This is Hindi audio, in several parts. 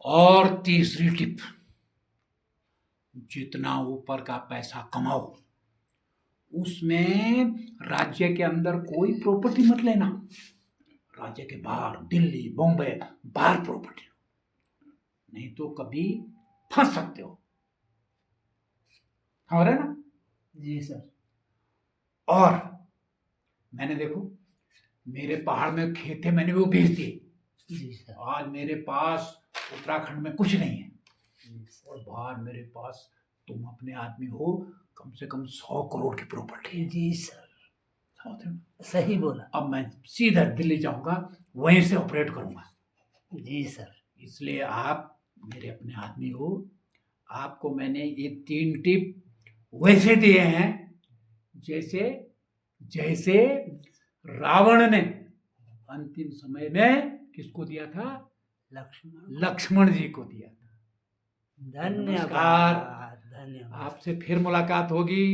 और तीसरी टिप, जितना ऊपर का पैसा कमाओ उसमें राज्य के अंदर कोई प्रॉपर्टी मत लेना। राज्य के बाहर दिल्ली बॉम्बे बाहर प्रॉपर्टी, नहीं तो कभी फंस सकते हो। हो रहा है ना? जी सर। और मैंने देखो मेरे पहाड़ में खेत है, मैंने वो बेच दिए। जी सर। आज मेरे पास उत्तराखंड में कुछ नहीं है जी सर। और बाहर मेरे पास तुम अपने आदमी हो, कम से कम 100 करोड़ की प्रॉपर्टी है। जी सर, समझ रहे हो? सही बोला। अब मैं सीधा दिल्ली जाऊंगा, वहीं से ऑपरेट करूंगा। जी सर। इसलिए आप मेरे अपने आदमी हो। आपको मैंने ये 3 टिप वैसे दिए हैं जैसे जैसे रावण ने अंतिम समय में किसको दिया था? लक्ष्मण जी को दिया था। धन्यवाद। धन्यवाद। आपसे फिर मुलाकात होगी।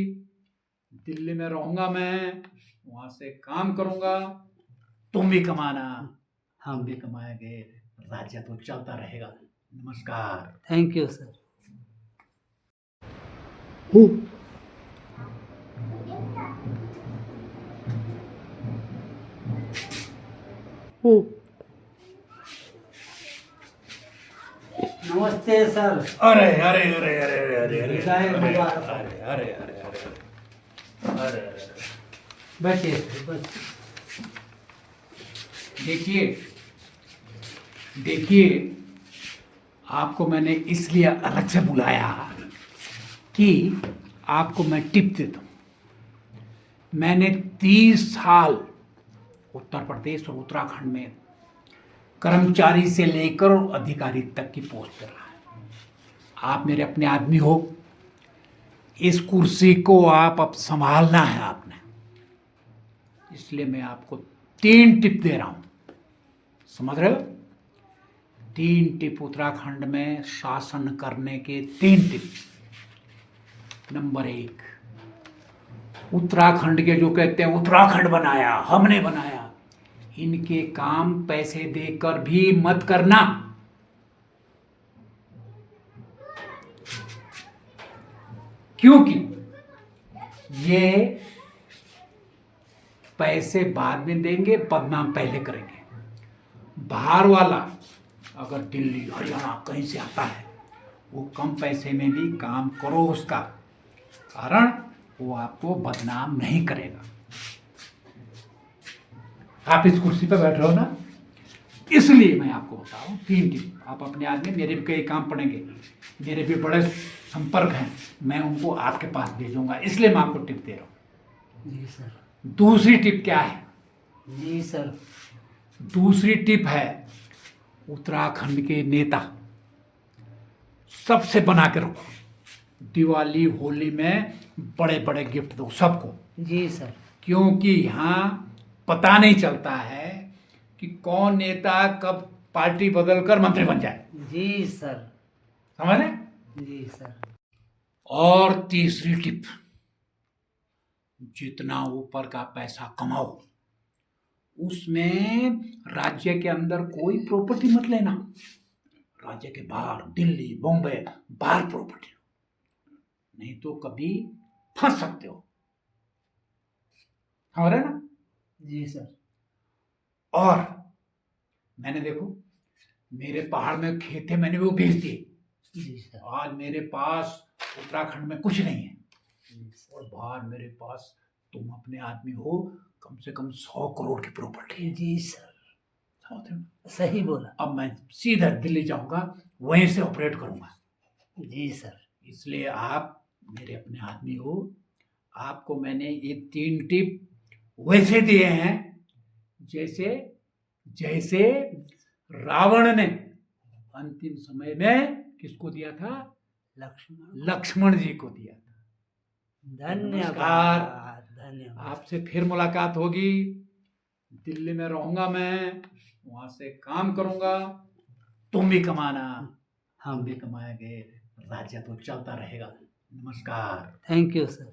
दिल्ली में रहूंगा मैं, वहां से काम करूंगा, तुम भी कमाना, हम भी कमाएंगे, राज्य तो चलता रहेगा। नमस्कार। Thank you sir. नमस्ते सर। अरे अरे अरे अरे अरे अरे अरे विदाई अरे मुबारक। अरे अरे अरे अरे अरे अरे। बैठिए। देखिए देखिए, आपको मैंने इसलिए अलग से बुलाया कि आपको मैं टिप देता हूँ। मैंने 30 साल उत्तर प्रदेश और उत्तराखंड में कर्मचारी से लेकर और अधिकारी तक की पोस्ट पर रहा है। आप मेरे अपने आदमी हो, इस कुर्सी को आप अब संभालना है आपने। इसलिए मैं आपको 3 टिप दे रहा हूं, समझ रहे हो? 3 टिप उत्तराखंड में शासन करने के 3 टिप। नंबर 1, उत्तराखंड के जो कहते हैं उत्तराखंड बनाया, हमने बनाया, इनके काम पैसे देकर भी मत करना। क्योंकि ये पैसे बाद में देंगे, बदनाम पहले करेंगे। बाहर वाला अगर दिल्ली हरियाणा कहीं से आता है, वो कम पैसे में भी काम करो, उसका कारण वो आपको बदनाम नहीं करेगा। आप इस कुर्सी पर बैठ रहे हो ना, इसलिए मैं आपको बता रहा हूँ 3 टिप। आप अपने आदमी, मेरे भी कई काम पड़ेंगे, मेरे भी बड़े संपर्क हैं, मैं उनको आपके पास भेजूंगा, इसलिए मैं आपको टिप दे रहा हूँ। जी सर। दूसरी टिप क्या है? जी सर। दूसरी टिप है, उत्तराखंड के नेता सबसे बना के रखो। दिवाली होली में बड़े बड़े गिफ्ट दो सबको। जी सर। क्योंकि यहाँ पता नहीं चलता है कि कौन नेता कब पार्टी बदलकर मंत्री बन जाए। जी सर। समझ रहे? जी सर। और तीसरी टिप, जितना ऊपर का पैसा कमाओ उसमें राज्य के अंदर कोई प्रॉपर्टी मत लेना। राज्य के बाहर दिल्ली बॉम्बे बाहर प्रॉपर्टी, नहीं तो कभी फंस सकते हो। हो रहा है ना? जी सर। और मैंने देखो मेरे पहाड़ में खेत है, मैंने वो बेच दिए। जी सर। आज मेरे पास उत्तराखंड में कुछ नहीं है और बाहर मेरे पास तुम अपने आदमी हो, कम से कम 100 करोड़ की प्रॉपर्टी है। जी सर, समझ रहे हो? सही बोला। अब मैं सीधा दिल्ली जाऊंगा, वहीं से ऑपरेट करूंगा। जी सर। इसलिए आप मेरे अपने आदमी हो। आपको मैंने ये 3 टिप वैसे दिए हैं जैसे जैसे रावण ने अंतिम समय में किसको दिया था? लक्ष्मण जी को दिया था। धन्यवाद। धन्यवाद। आपसे फिर मुलाकात होगी। दिल्ली में रहूंगा मैं, वहां से काम करूंगा, तुम भी कमाना, हम भी कमाएंगे, राज्य तो चलता रहेगा। नमस्कार। Thank you sir.